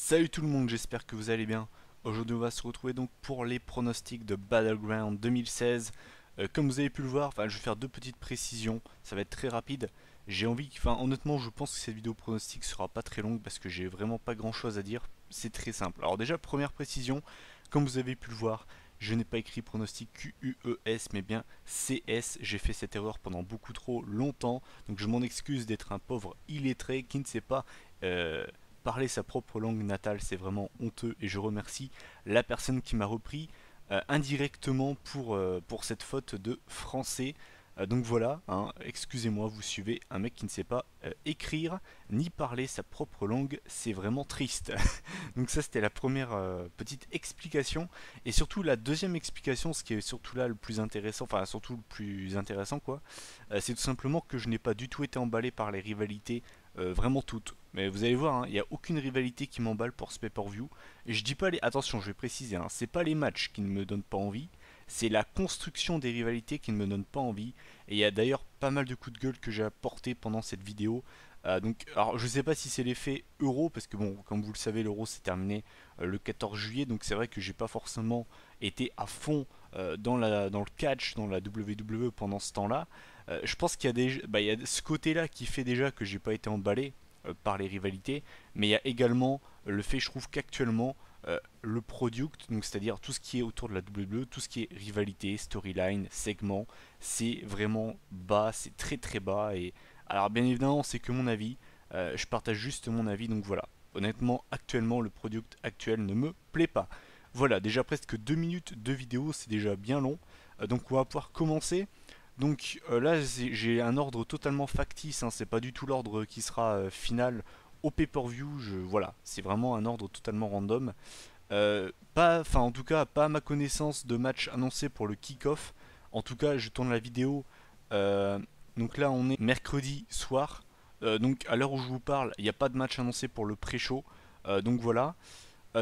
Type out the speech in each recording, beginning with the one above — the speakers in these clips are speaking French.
Salut tout le monde, j'espère que vous allez bien. Aujourd'hui on va se retrouver donc pour les pronostics de Battleground 2016. Comme vous avez pu le voir, je vais faire deux petites précisions, ça va être très rapide. J'ai envie, honnêtement je pense que cette vidéo pronostic sera pas très longue parce que j'ai vraiment pas grand chose à dire. C'est très simple. Alors déjà première précision, comme vous avez pu le voir, je n'ai pas écrit pronostic QUES mais bien CS. J'ai fait cette erreur pendant beaucoup trop longtemps, donc je m'en excuse d'être un pauvre illettré qui ne sait pas euh, parler sa propre langue natale. C'est vraiment honteux et je remercie la personne qui m'a repris indirectement pour cette faute de français. Donc voilà, hein, excusez-moi, vous suivez un mec qui ne sait pas écrire ni parler sa propre langue, c'est vraiment triste. Donc ça c'était la première petite explication. Et surtout la deuxième explication, ce qui est surtout là le plus intéressant, enfin surtout le plus intéressant quoi, c'est tout simplement que je n'ai pas du tout été emballé par les rivalités, vraiment toutes. Mais vous allez voir, hein, il n'y a aucune rivalité qui m'emballe pour ce pay-per-view. Et je dis pas les. Attention, je vais préciser, hein, c'est pas les matchs qui ne me donnent pas envie, c'est la construction des rivalités qui ne me donne pas envie. Et il y a d'ailleurs pas mal de coups de gueule que j'ai apporté pendant cette vidéo. Alors je sais pas si c'est l'effet euro, parce que bon, comme vous le savez, l'euro s'est terminé le 14 juillet, donc c'est vrai que j'ai pas forcément été à fond dans le catch, dans la WWE pendant ce temps-là. Je pense qu'il y a il y a ce côté-là qui fait déjà que j'ai pas été emballé par les rivalités, mais il y a également le fait, je trouve qu'actuellement le product, donc c'est-à-dire tout ce qui est autour de la WWE, tout ce qui est rivalité, storyline, segment, c'est vraiment bas, c'est très très bas. Et alors bien évidemment, c'est que mon avis, je partage juste mon avis, donc voilà. Honnêtement, actuellement, le product actuel ne me plaît pas. Voilà, déjà presque 2 minutes de vidéo, c'est déjà bien long. Donc on va pouvoir commencer. Donc là, j'ai un ordre totalement factice, hein, c'est pas du tout l'ordre qui sera final au pay-per-view. Voilà, c'est vraiment un ordre totalement random. En tout cas, pas à ma connaissance de match annoncé pour le kick-off. En tout cas, je tourne la vidéo. euh, donc là, on est mercredi soir. Donc à l'heure où je vous parle, il n'y a pas de match annoncé pour le pré-show. Donc voilà.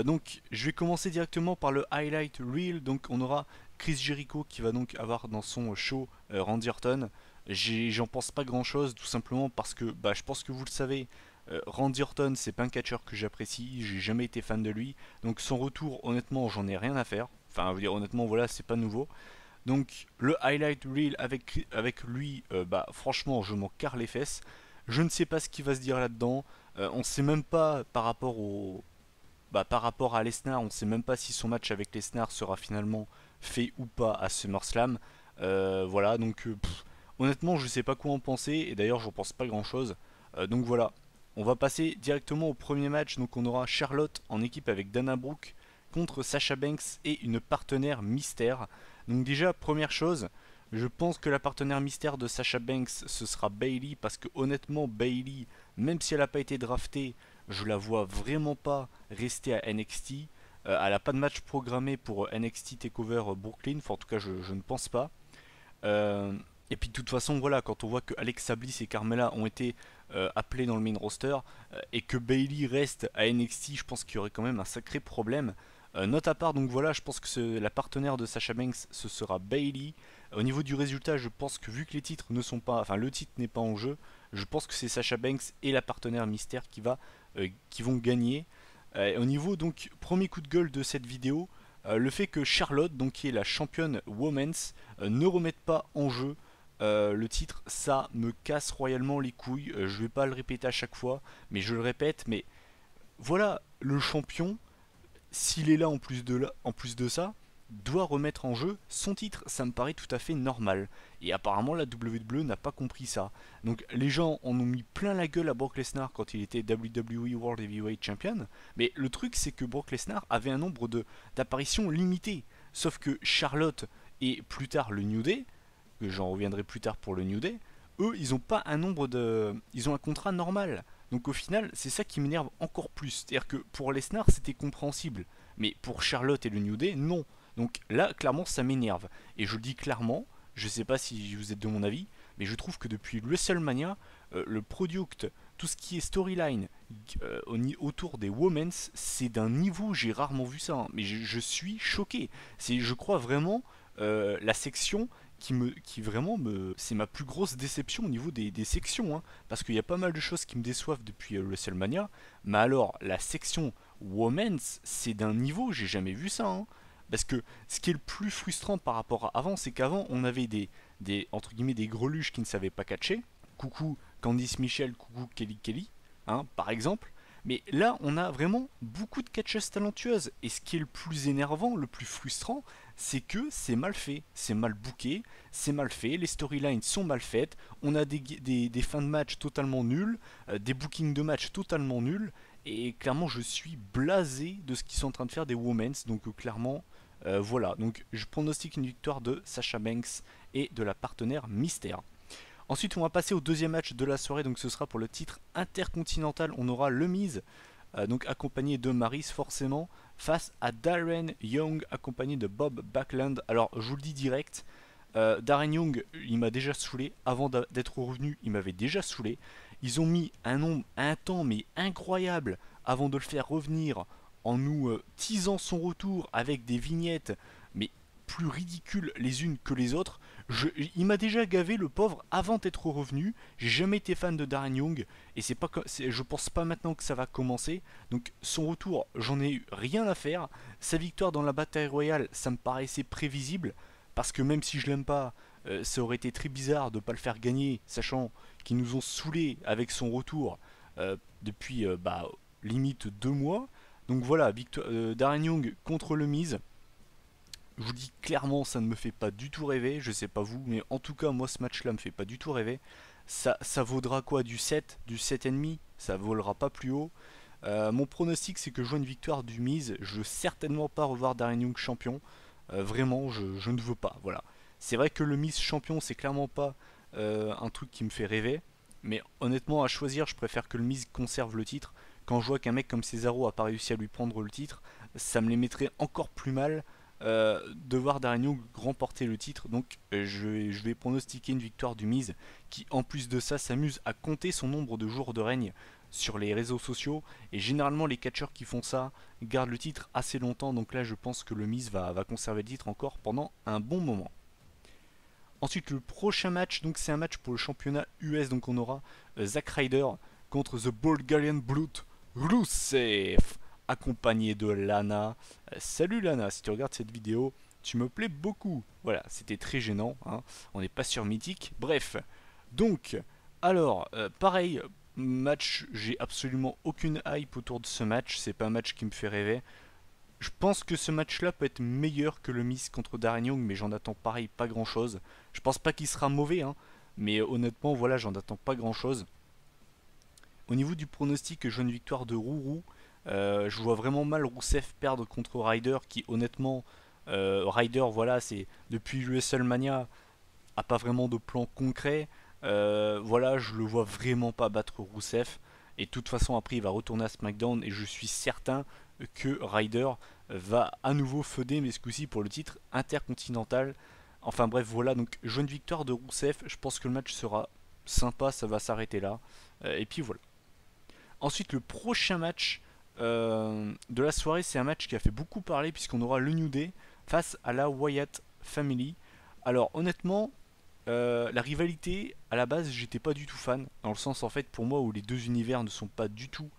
Donc je vais commencer directement par le highlight reel. Donc on aura Chris Jericho qui va donc avoir dans son show Randy Orton. J'en pense pas grand chose, tout simplement parce que je pense que vous le savez, Randy Orton c'est pas un catcheur que j'apprécie, j'ai jamais été fan de lui. Donc son retour, honnêtement, j'en ai rien à faire. Enfin, je veux dire, honnêtement, voilà, c'est pas nouveau. Donc le highlight reel avec lui, franchement, je m'en carre les fesses. Je ne sais pas ce qui va se dire là-dedans. On sait même pas par rapport à Lesnar, on ne sait même pas si son match avec Lesnar sera finalement fait ou pas à SummerSlam. Voilà, donc honnêtement, je ne sais pas quoi en penser, et d'ailleurs, j'en pense pas grand chose. Donc voilà, on va passer directement au premier match. Donc on aura Charlotte en équipe avec Dana Brooke contre Sasha Banks et une partenaire mystère. Donc déjà, première chose, je pense que la partenaire mystère de Sasha Banks, ce sera Bayley, parce que honnêtement, Bayley, même si elle n'a pas été draftée, je la vois vraiment pas rester à NXT. Elle n'a pas de match programmé pour NXT Takeover Brooklyn, enfin en tout cas je ne pense pas. Euh, et puis de toute façon, voilà, quand on voit que Alexa Bliss et Carmella ont été appelés dans le main roster et que Bayley reste à NXT, je pense qu'il y aurait quand même un sacré problème. Note à part, donc voilà, je pense que la partenaire de Sasha Banks, ce sera Bayley. Au niveau du résultat, je pense que vu que les titres ne sont pas, enfin le titre n'est pas en jeu, je pense que c'est Sasha Banks et la partenaire mystère qui vont gagner. Au niveau donc premier coup de gueule de cette vidéo, le fait que Charlotte, donc qui est la championne women's, ne remette pas en jeu le titre, ça me casse royalement les couilles. Je vais pas le répéter à chaque fois, mais je le répète. Mais voilà, le champion, s'il est là en plus de ça, doit remettre en jeu son titre. Ça me paraît tout à fait normal. Et apparemment, la WWE n'a pas compris ça. Donc les gens en ont mis plein la gueule à Brock Lesnar quand il était WWE World Heavyweight Champion. Mais le truc, c'est que Brock Lesnar avait un nombre d'apparitions limité. Sauf que Charlotte et plus tard le New Day, que j'en reviendrai plus tard pour le New Day, eux, ils ont pas un nombre de. Ils ont un contrat normal. Donc au final, c'est ça qui m'énerve encore plus. C'est-à-dire que pour Lesnar, c'était compréhensible. Mais pour Charlotte et le New Day, non. Donc là, clairement, ça m'énerve. Et je le dis clairement, je sais pas si vous êtes de mon avis, mais je trouve que depuis WrestleMania, le product, tout ce qui est storyline autour des Women's, c'est d'un niveau, j'ai rarement vu ça. Hein. Mais je suis choqué. C'est, je crois vraiment, la section qui vraiment c'est ma plus grosse déception au niveau des sections, hein, parce qu'il y a pas mal de choses qui me déçoivent depuis WrestleMania, mais alors la section Women's, c'est d'un niveau, j'ai jamais vu ça, hein. Parce que ce qui est le plus frustrant par rapport à avant, c'est qu'avant, on avait entre guillemets, des greluches qui ne savaient pas catcher. Coucou Candice Michel, coucou Kelly Kelly, hein, par exemple. Mais là, on a vraiment beaucoup de catcheuses talentueuses. Et ce qui est le plus énervant, le plus frustrant, c'est que c'est mal fait, c'est mal booké, c'est mal fait, les storylines sont mal faites, on a des fins de match totalement nulles, des bookings de match totalement nuls, et clairement je suis blasé de ce qu'ils sont en train de faire des Women's, donc clairement voilà, donc je pronostique une victoire de Sasha Banks et de la partenaire Mystère. Ensuite, on va passer au deuxième match de la soirée, donc ce sera pour le titre intercontinental. On aura Le Miz, donc accompagné de Maryse forcément, face à Darren Young, accompagné de Bob Backlund. Alors, je vous le dis direct, Darren Young, il m'a déjà saoulé. Avant d'être revenu, il m'avait déjà saoulé. Ils ont mis un temps mais incroyable avant de le faire revenir en nous teasant son retour avec des vignettes mais plus ridicules les unes que les autres. Il m'a déjà gavé le pauvre avant d'être revenu. J'ai jamais été fan de Darren Young et je pense pas maintenant que ça va commencer. Donc son retour, j'en ai eu rien à faire. Sa victoire dans la bataille royale, ça me paraissait prévisible parce que même si je l'aime pas, ça aurait été très bizarre de pas le faire gagner, sachant qu'ils nous ont saoulés avec son retour depuis limite 2 mois. Donc voilà, Darren Young contre le Miz. Je vous dis clairement, ça ne me fait pas du tout rêver. Je sais pas vous, mais en tout cas, moi, ce match-là me fait pas du tout rêver. Ça vaudra quoi, du 7, du 7,5? Ça volera pas plus haut. Mon pronostic, c'est que je vois une victoire du Miz. Je veux certainement pas revoir Darren Young champion. Vraiment, je ne veux pas. Voilà. C'est vrai que le Miz champion, c'est clairement pas un truc qui me fait rêver. Mais honnêtement, à choisir, je préfère que le Miz conserve le titre. Quand je vois qu'un mec comme Cesaro a pas réussi à lui prendre le titre, ça me les mettrait encore plus mal de voir Darren Young remporter le titre. Donc je vais pronostiquer une victoire du Miz qui en plus de ça s'amuse à compter son nombre de jours de règne sur les réseaux sociaux. Et généralement les catcheurs qui font ça gardent le titre assez longtemps. Donc là je pense que le Miz va conserver le titre encore pendant un bon moment. Ensuite le prochain match, donc c'est un match pour le championnat US. Donc on aura Zack Ryder contre The Bulgarian Brute Rusev, accompagné de Lana. Salut Lana, si tu regardes cette vidéo, tu me plais beaucoup. Voilà, c'était très gênant, hein. On n'est pas sur Mythique. Bref, donc, alors, pareil, match, j'ai absolument aucune hype autour de ce match. C'est pas un match qui me fait rêver. Je pense que ce match-là peut être meilleur que le Miz contre Darren Young, mais j'en attends pareil pas grand-chose. Je pense pas qu'il sera mauvais, hein, mais honnêtement, voilà, j'en attends pas grand-chose. Au niveau du pronostic, je vois une victoire de Rourou. Je vois vraiment mal Rousseff perdre contre Ryder, qui honnêtement, Ryder, voilà, c'est depuis WrestleMania, a pas vraiment de plan concret. Voilà, je le vois vraiment pas battre Rousseff. Et de toute façon, après, il va retourner à SmackDown et je suis certain que Ryder va à nouveau feuder, mais ce coup-ci pour le titre intercontinental. Enfin bref, voilà, donc je vois une victoire de Rousseff. Je pense que le match sera sympa, ça va s'arrêter là. Et puis voilà. Ensuite, le prochain match de la soirée, c'est un match qui a fait beaucoup parler puisqu'on aura le New Day face à la Wyatt Family. Alors honnêtement, la rivalité, à la base, j'étais pas du tout fan, dans le sens en fait pour moi où les deux univers ne sont pas du tout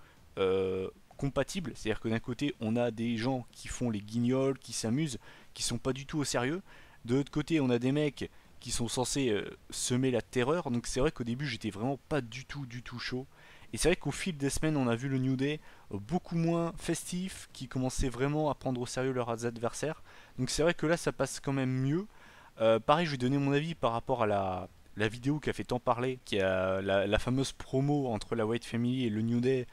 compatibles. C'est-à-dire que d'un côté, on a des gens qui font les guignols, qui s'amusent, qui sont pas du tout au sérieux. De l'autre côté, on a des mecs qui sont censés semer la terreur. Donc c'est vrai qu'au début, j'étais vraiment pas du tout chaud. Et c'est vrai qu'au fil des semaines, on a vu le New Day beaucoup moins festif, qui commençait vraiment à prendre au sérieux leurs adversaires. Donc c'est vrai que là, ça passe quand même mieux. Pareil, je vais donner mon avis par rapport à la vidéo qui a fait tant parler, qui a la fameuse promo entre la Wyatt Family et le New Day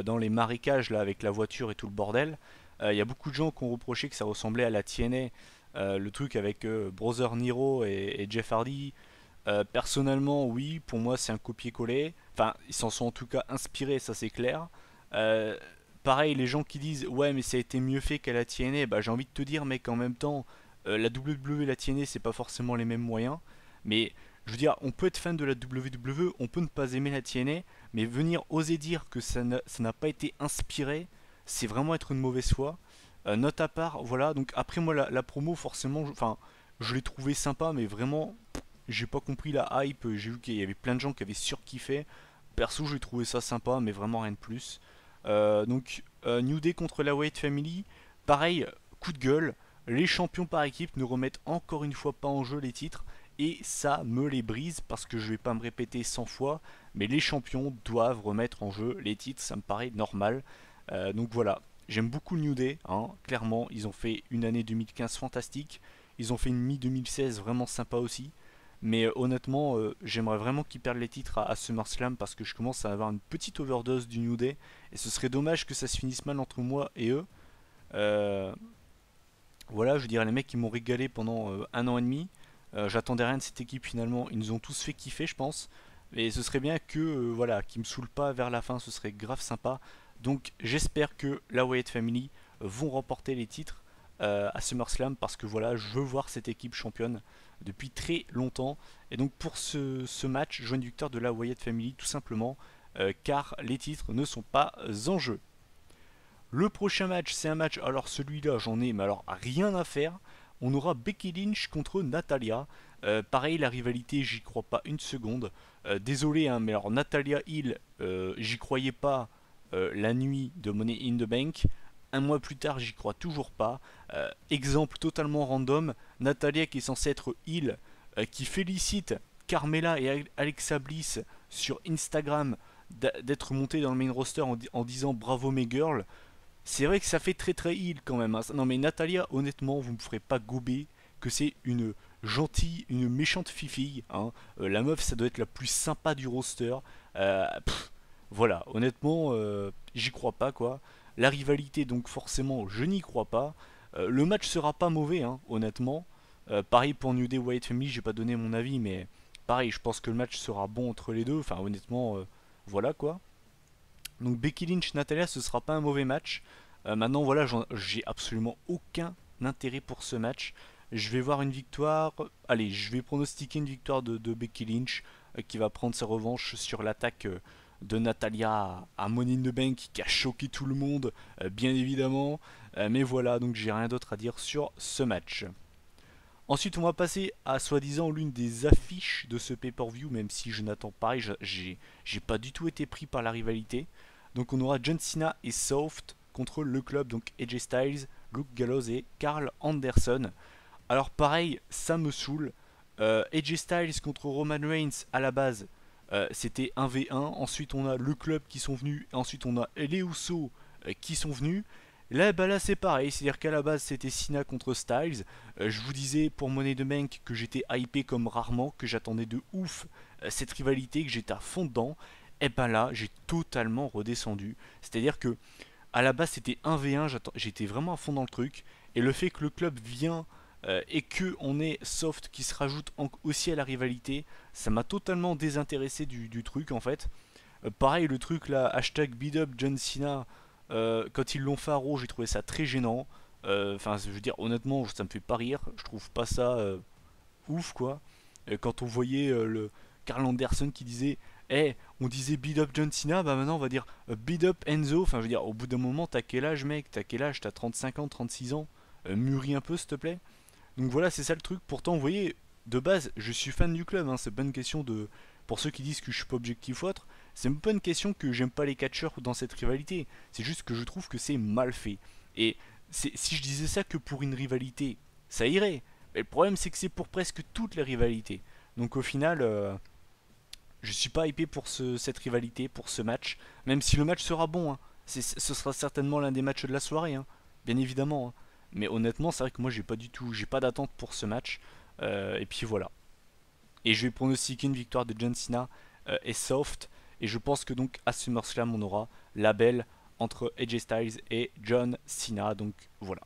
dans les marécages là avec la voiture et tout le bordel. Il y a beaucoup de gens qui ont reproché que ça ressemblait à la TNA, le truc avec Brother Nero et Jeff Hardy. Personnellement, oui, pour moi c'est un copier-coller. Enfin, ils s'en sont en tout cas inspirés, ça c'est clair. Euh, Pareil, les gens qui disent ouais, mais ça a été mieux fait qu'à la TNA, bah j'ai envie de te dire, mec, en même temps, la WWE et la TNA, c'est pas forcément les mêmes moyens. Mais je veux dire, on peut être fan de la WWE, on peut ne pas aimer la TNA, mais venir oser dire que ça n'a pas été inspiré, c'est vraiment être une mauvaise foi. Note à part, voilà. Donc après moi, la promo, forcément, enfin, je l'ai trouvé sympa, mais vraiment, j'ai pas compris la hype. J'ai vu qu'il y avait plein de gens qui avaient surkiffé. Perso, j'ai trouvé ça sympa, mais vraiment rien de plus. Donc New Day contre la Wyatt Family, pareil, coup de gueule, les champions par équipe ne remettent encore une fois pas en jeu les titres, et ça me les brise parce que je vais pas me répéter 100 fois, mais les champions doivent remettre en jeu les titres, ça me paraît normal. Donc voilà, j'aime beaucoup le New Day, hein, clairement, ils ont fait une année 2015 fantastique, ils ont fait une mi-2016 vraiment sympa aussi. Mais honnêtement, j'aimerais vraiment qu'ils perdent les titres à SummerSlam parce que je commence à avoir une petite overdose du New Day. Et ce serait dommage que ça se finisse mal entre moi et eux. Euh, voilà, je dirais les mecs qui m'ont régalé pendant un an et demi. J'attendais rien de cette équipe finalement. Ils nous ont tous fait kiffer, je pense. Et ce serait bien que, voilà, qu'ils me saoulent pas vers la fin. Ce serait grave sympa. Donc j'espère que la Wyatt Family vont remporter les titres à SummerSlam parce que voilà, je veux voir cette équipe championne depuis très longtemps. Et donc pour ce match, je veux une victoire de la Wyatt Family tout simplement car les titres ne sont pas en jeu. Le prochain match, c'est un match, alors celui-là j'en ai mais alors rien à faire. On aura Becky Lynch contre Natalia. Pareil, la rivalité, j'y crois pas une seconde. Désolé, hein, mais alors Natalia Hill, j'y croyais pas la nuit de Money in the Bank. Un mois plus tard, j'y crois toujours pas. Exemple totalement random, Natalia qui est censée être Hill, qui félicite Carmella et Alexa Bliss sur Instagram d'être montée dans le main roster en disant bravo mes girls. C'est vrai que ça fait très très Hill quand même, hein. Non mais Natalia, honnêtement, vous me ferez pas gober que c'est une gentille, une méchante fifille, hein. La meuf, ça doit être la plus sympa du roster. Voilà, honnêtement, j'y crois pas quoi. La rivalité, donc forcément, je n'y crois pas. Le match sera pas mauvais, hein, honnêtement. Pareil pour New Day Wyatt Family, j'ai pas donné mon avis, mais pareil, je pense que le match sera bon entre les deux. Enfin, honnêtement, voilà quoi. Donc Becky Lynch, Natalia, ce sera pas un mauvais match. Maintenant, voilà, j'ai absolument aucun intérêt pour ce match. Je vais voir une victoire. Allez, je vais pronostiquer une victoire de Becky Lynch qui va prendre sa revanche sur l'attaque de Natalia à Money in the Bank qui a choqué tout le monde, bien évidemment. Mais voilà, donc j'ai rien d'autre à dire sur ce match. Ensuite, on va passer à soi-disant l'une des affiches de ce pay-per-view, même si je n'attends pareil, j'ai pas du tout été pris par la rivalité. Donc on aura John Cena et Soft contre le club, donc AJ Styles, Luke Gallows et Carl Anderson. Alors pareil, ça me saoule. AJ Styles contre Roman Reigns à la base, c'était 1v1. Ensuite on a le club qui sont venus. Ensuite on a les Usos qui sont venus. Là, bah là c'est pareil, c'est-à-dire qu'à la base c'était Cena contre Styles. Je vous disais pour Money in the Bank que j'étais hypé comme rarement, que j'attendais de ouf cette rivalité, que j'étais à fond dedans. Et ben là j'ai totalement redescendu. C'est-à-dire que à la base c'était 1v1, j'étais vraiment à fond dans le truc. Et le fait que le club vient et que on ait Soft qui se rajoute aussi à la rivalité, ça m'a totalement désintéressé du truc en fait. Pareil le truc là, hashtag beat up John Cena. Quand ils l'ont fait à Raw, j'ai trouvé ça très gênant. Enfin, je veux dire, honnêtement, ça me fait pas rire. Je trouve pas ça ouf, quoi. Quand on voyait le Carl Anderson qui disait, eh, on disait beat up John Cena, bah maintenant on va dire beat up Enzo. Enfin, je veux dire, au bout d'un moment, t'as quel âge, mec? T'as quel âge? T'as 35 ans, 36 ans? Mûris un peu, s'il te plaît. Donc voilà, c'est ça le truc. Pourtant, vous voyez, de base, je suis fan du club, hein. C'est pas une question de. Pour ceux qui disent que je suis pas objectif ou autre, c'est même pas une question que j'aime pas les catcheurs dans cette rivalité. C'est juste que je trouve que c'est mal fait. Et si je disais ça que pour une rivalité, ça irait. Mais le problème, c'est que c'est pour presque toutes les rivalités. Donc au final, je suis pas hypé pour cette rivalité, pour ce match. Même si le match sera bon, hein. Ce sera certainement l'un des matchs de la soirée, hein. Bien évidemment, hein. Mais honnêtement, c'est vrai que moi, j'ai pas d'attente pour ce match. Et puis voilà. Et je vais pronostiquer une victoire de John Cena et Soft. Et je pense que donc à SummerSlam, on aura la belle entre AJ Styles et John Cena. Donc voilà.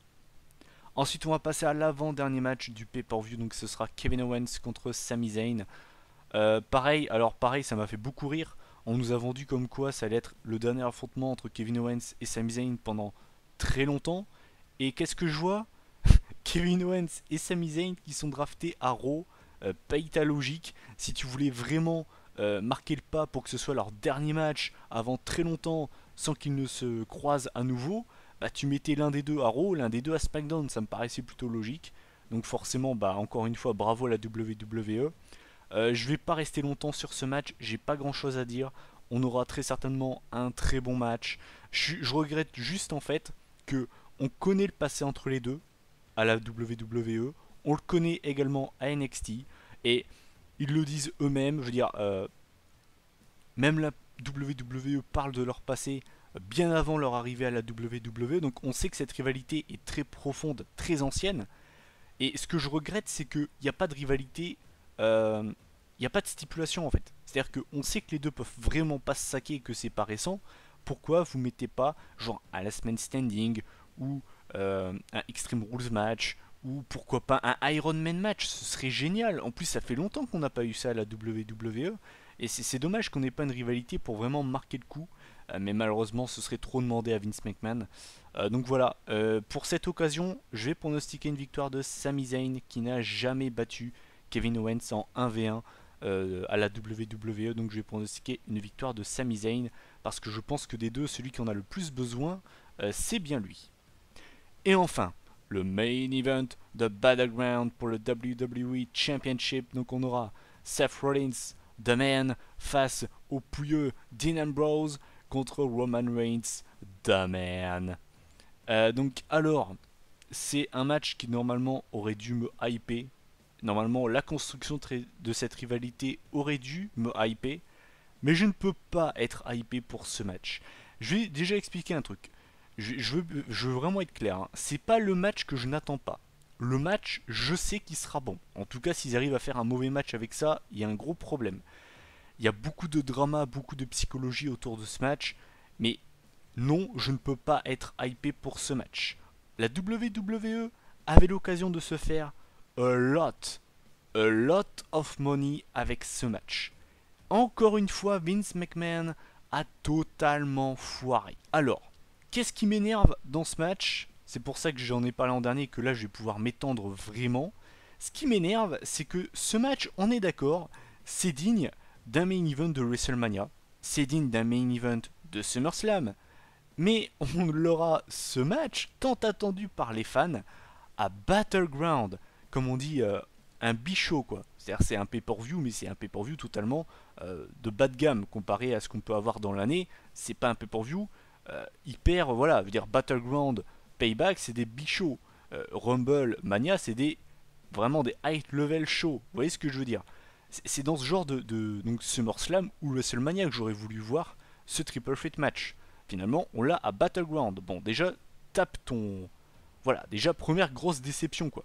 Ensuite, on va passer à l'avant-dernier match du pay-per-view. Donc ce sera Kevin Owens contre Sami Zayn. Pareil, ça m'a fait beaucoup rire. On nous a vendu comme quoi ça allait être le dernier affrontement entre Kevin Owens et Sami Zayn pendant très longtemps. Et qu'est-ce que je vois? Kevin Owens et Sami Zayn qui sont draftés à Raw. Paye ta logique. Si tu voulais vraiment marquer le pas pour que ce soit leur dernier match avant très longtemps sans qu'ils ne se croisent à nouveau, bah tu mettais l'un des deux à Raw, l'un des deux à SmackDown, ça me paraissait plutôt logique. Donc forcément, bah encore une fois, bravo à la WWE. Je vais pas rester longtemps sur ce match, j'ai pas grand chose à dire. On aura très certainement un très bon match. Je regrette juste en fait que on connaît le passé entre les deux à la WWE, on le connaît également à NXT, et ils le disent eux-mêmes, je veux dire, même la WWE parle de leur passé bien avant leur arrivée à la WWE, donc on sait que cette rivalité est très profonde, très ancienne, et ce que je regrette, c'est qu'il n'y a pas de rivalité, il n'y a pas de stipulation en fait. C'est-à-dire qu'on sait que les deux peuvent vraiment pas se saquer et que c'est pas récent. Pourquoi vous mettez pas genre un Last Man Standing ou un Extreme Rules match ou pourquoi pas un Iron Man match? Ce serait génial. En plus, ça fait longtemps qu'on n'a pas eu ça à la WWE. Et c'est dommage qu'on n'ait pas une rivalité pour vraiment marquer le coup. Mais malheureusement, ce serait trop demandé à Vince McMahon. Donc voilà, pour cette occasion, je vais pronostiquer une victoire de Sami Zayn qui n'a jamais battu Kevin Owens en 1v1 à la WWE. Donc je vais pronostiquer une victoire de Sami Zayn parce que je pense que des deux, celui qui en a le plus besoin, c'est bien lui. Et enfin, le main event de Battleground pour le WWE Championship. Donc on aura Seth Rollins, The Man, face au pouilleux Dean Ambrose contre Roman Reigns, The Man. Donc alors, c'est un match qui normalement aurait dû me hyper. Normalement, la construction de cette rivalité aurait dû me hyper. Mais je ne peux pas être hypé pour ce match. Je vais déjà expliquer un truc. Je veux vraiment être clair. Hein. C'est pas le match que je n'attends pas. Le match, je sais qu'il sera bon. En tout cas, s'ils arrivent à faire un mauvais match avec ça, il y a un gros problème. Il y a beaucoup de drama, beaucoup de psychologie autour de ce match. Mais non, je ne peux pas être hypé pour ce match. La WWE avait l'occasion de se faire a lot of money avec ce match. Encore une fois, Vince McMahon a totalement foiré. Alors, qu'est-ce qui m'énerve dans ce match? C'est pour ça que j'en ai parlé en dernier et que là je vais pouvoir m'étendre vraiment. Ce qui m'énerve, c'est que ce match, on est d'accord, c'est digne d'un main event de WrestleMania, c'est digne d'un main event de SummerSlam, mais on l'aura ce match tant attendu par les fans à Battleground, comme on dit, un bichot quoi. C'est-à-dire c'est un pay-per-view, mais c'est un pay-per-view totalement de bas de gamme comparé à ce qu'on peut avoir dans l'année. C'est pas un pay-per-view hyper, voilà, je veux dire Battleground, Payback, c'est des bichots. Rumble, Mania, c'est des vraiment des high level shows. Vous voyez ce que je veux dire? C'est dans ce genre de donc SummerSlam ou WrestleMania que j'aurais voulu voir ce Triple Threat match. Finalement, on l'a à Battleground. Bon, déjà, tape ton... Voilà, déjà, première grosse déception, quoi.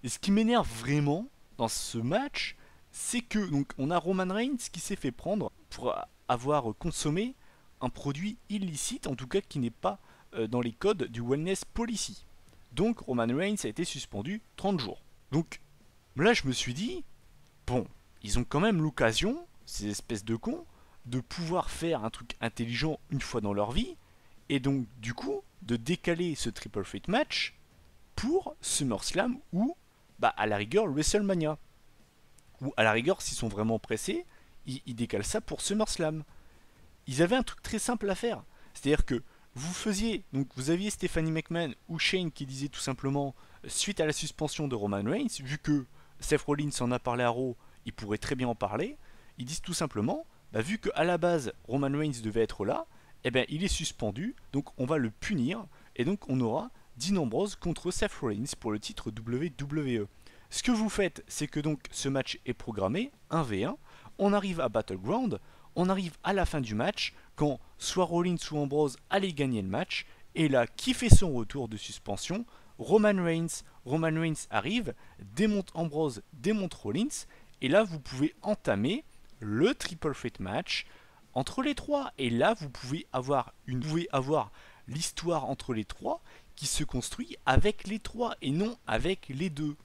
Et ce qui m'énerve vraiment dans ce match, c'est que donc on a Roman Reigns qui s'est fait prendre pour avoir consommé un produit illicite, en tout cas qui n'est pas dans les codes du Wellness Policy. Donc Roman Reigns a été suspendu 30 jours. Donc là je me suis dit, bon, ils ont quand même l'occasion, ces espèces de cons, de pouvoir faire un truc intelligent une fois dans leur vie, et donc du coup de décaler ce Triple Threat match pour SummerSlam ou bah, à la rigueur WrestleMania. Ou à la rigueur, s'ils sont vraiment pressés, ils décalent ça pour SummerSlam. Ils avaient un truc très simple à faire. C'est-à-dire que vous faisiez, donc vous aviez Stephanie McMahon ou Shane qui disait tout simplement, suite à la suspension de Roman Reigns, vu que Seth Rollins en a parlé à Raw, il pourrait très bien en parler, ils disent tout simplement, bah, vu qu'à la base Roman Reigns devait être là, eh ben, il est suspendu, donc on va le punir, et donc on aura Dean Ambrose contre Seth Rollins pour le titre WWE. Ce que vous faites, c'est que donc ce match est programmé, 1v1, on arrive à Battleground, on arrive à la fin du match, quand soit Rollins ou Ambrose allait gagner le match, et là, qui fait son retour de suspension? Roman Reigns. Roman Reigns arrive, démonte Ambrose, démonte Rollins, et là, vous pouvez entamer le Triple Threat match entre les trois. Et là, vous pouvez avoir l'histoire entre les trois qui se construit avec les trois et non avec les deux.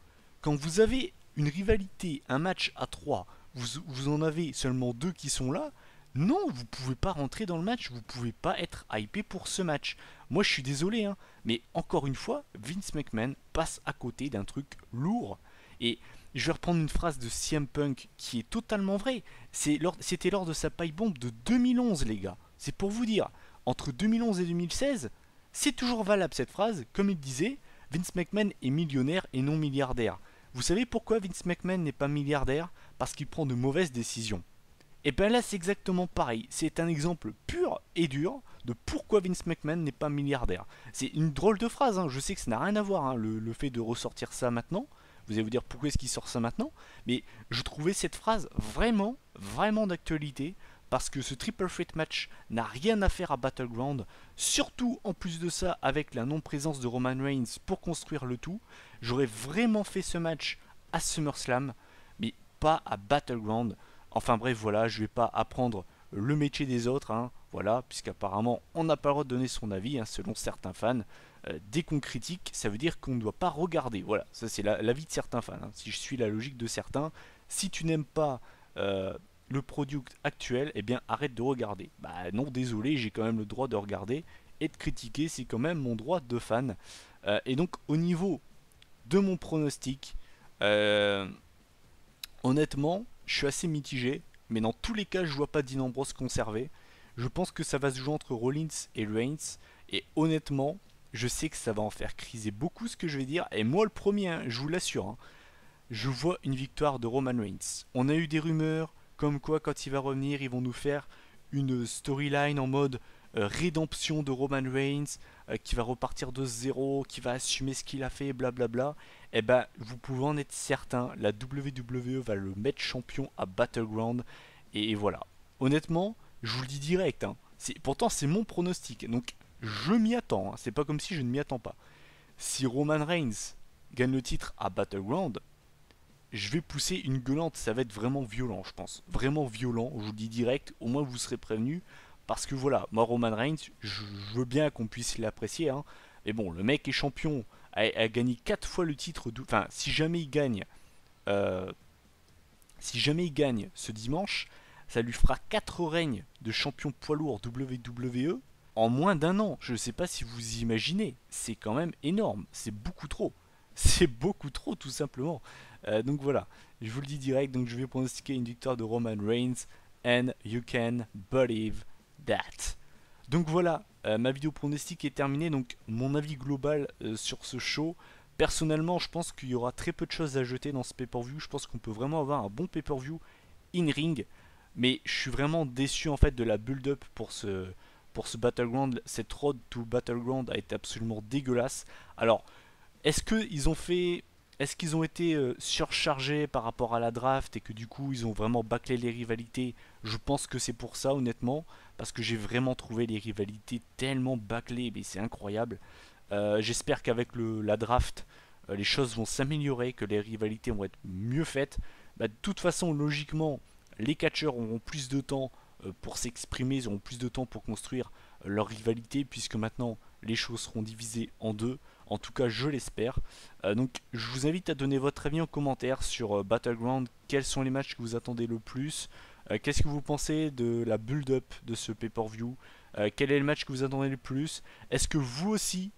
Quand vous avez une rivalité, un match à 3, vous en avez seulement 2 qui sont là, non, vous pouvez pas rentrer dans le match, vous pouvez pas être hypé pour ce match. Moi je suis désolé, hein, mais encore une fois, Vince McMahon passe à côté d'un truc lourd. Et je vais reprendre une phrase de CM Punk qui est totalement vraie. C'était lors de sa pipe bomb de 2011, les gars. C'est pour vous dire, entre 2011 et 2016, c'est toujours valable cette phrase. Comme il disait, Vince McMahon est millionnaire et non milliardaire. Vous savez pourquoi Vince McMahon n'est pas milliardaire? Parce qu'il prend de mauvaises décisions. Et bien là c'est exactement pareil, c'est un exemple pur et dur de pourquoi Vince McMahon n'est pas milliardaire. C'est une drôle de phrase, hein. Je sais que ça n'a rien à voir, hein, le fait de ressortir ça maintenant. Vous allez vous dire pourquoi est-ce qu'il sort ça maintenant, mais je trouvais cette phrase vraiment, vraiment d'actualité, parce que ce triple threat match n'a rien à faire à Battleground, surtout en plus de ça avec la non-présence de Roman Reigns pour construire le tout. J'aurais vraiment fait ce match à SummerSlam, mais pas à Battleground. Enfin bref, voilà, je vais pas apprendre le métier des autres, hein, voilà, puisqu'apparemment on n'a pas le droit de donner son avis, hein, selon certains fans. Dès qu'on critique, ça veut dire qu'on ne doit pas regarder. Voilà, ça c'est l'avis de certains fans, hein. Si je suis la logique de certains, si tu n'aimes pas le produit actuel, eh bien arrête de regarder. Bah non, désolé, j'ai quand même le droit de regarder et de critiquer, c'est quand même mon droit de fan. Et donc au niveau de mon pronostic, euh, honnêtement, je suis assez mitigé, mais dans tous les cas, je vois pas Dean Ambrose conserver. Je pense que ça va se jouer entre Rollins et Reigns, et honnêtement, je sais que ça va en faire criser beaucoup ce que je vais dire, et moi le premier, hein, je vous l'assure, hein, je vois une victoire de Roman Reigns. On a eu des rumeurs comme quoi quand il va revenir, ils vont nous faire une storyline en mode rédemption de Roman Reigns, qui va repartir de zéro, qui va assumer ce qu'il a fait, blablabla. Et ben, vous pouvez en être certain, la WWE va le mettre champion à Battleground. Et voilà. Honnêtement, je vous le dis direct, hein, pourtant c'est mon pronostic, donc je m'y attends, hein, c'est pas comme si je ne m'y attends pas. Si Roman Reigns gagne le titre à Battleground, je vais pousser une gueulante, ça va être vraiment violent, je pense. Vraiment violent, je vous le dis direct, au moins vous serez prévenu. Parce que voilà, moi Roman Reigns, je veux bien qu'on puisse l'apprécier, hein. Mais bon, le mec est champion, a gagné 4 fois le titre. Enfin, euh, si jamais il gagne ce dimanche, ça lui fera 4 règnes de champion poids lourd WWE en moins d'un an. Je ne sais pas si vous imaginez, c'est quand même énorme, c'est beaucoup trop. C'est beaucoup trop tout simplement. Donc voilà, je vous le dis direct, donc je vais pronostiquer une victoire de Roman Reigns, and you can believe that. Donc voilà, ma vidéo pronostic est terminée, donc mon avis global sur ce show. Personnellement, je pense qu'il y aura très peu de choses à jeter dans ce pay-per-view. Je pense qu'on peut vraiment avoir un bon pay-per-view in-ring. Mais je suis vraiment déçu en fait de la build-up pour ce Battleground. Cette road to Battleground a été absolument dégueulasse. Alors, est-ce qu'ils ont fait... Est-ce qu'ils ont été surchargés par rapport à la draft et que du coup ils ont vraiment bâclé les rivalités? Je pense que c'est pour ça honnêtement, parce que j'ai vraiment trouvé les rivalités tellement bâclées, mais c'est incroyable. J'espère qu'avec la draft, les choses vont s'améliorer, que les rivalités vont être mieux faites. Bah, de toute façon, logiquement, les catcheurs auront plus de temps pour s'exprimer, ils auront plus de temps pour construire leur rivalité, puisque maintenant les choses seront divisées en deux. En tout cas, je l'espère. Donc, je vous invite à donner votre avis en commentaire sur Battleground. Quels sont les matchs que vous attendez le plus? Qu'est-ce que vous pensez de la build-up de ce pay-per-view? Quel est le match que vous attendez le plus? Est-ce que vous aussi,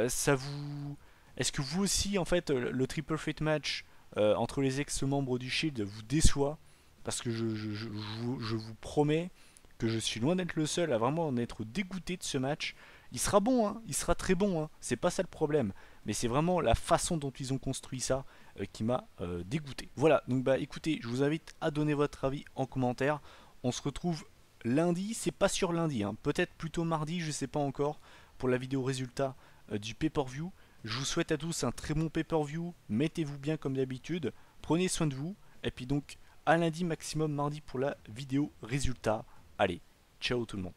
ça vous... Est-ce que vous aussi, en fait, le triple threat match entre les ex-membres du Shield vous déçoit? Parce que je vous promets que je suis loin d'être le seul à vraiment en être dégoûté de ce match. Il sera bon, hein, il sera très bon, hein, c'est pas ça le problème. Mais c'est vraiment la façon dont ils ont construit ça qui m'a dégoûté. Voilà, donc bah écoutez, je vous invite à donner votre avis en commentaire. On se retrouve lundi, c'est pas sur lundi, hein, peut-être plutôt mardi, je sais pas encore, pour la vidéo résultat du pay-per-view. Je vous souhaite à tous un très bon pay-per-view, mettez-vous bien comme d'habitude, prenez soin de vous, et puis donc à lundi maximum mardi pour la vidéo résultat. Allez, ciao tout le monde.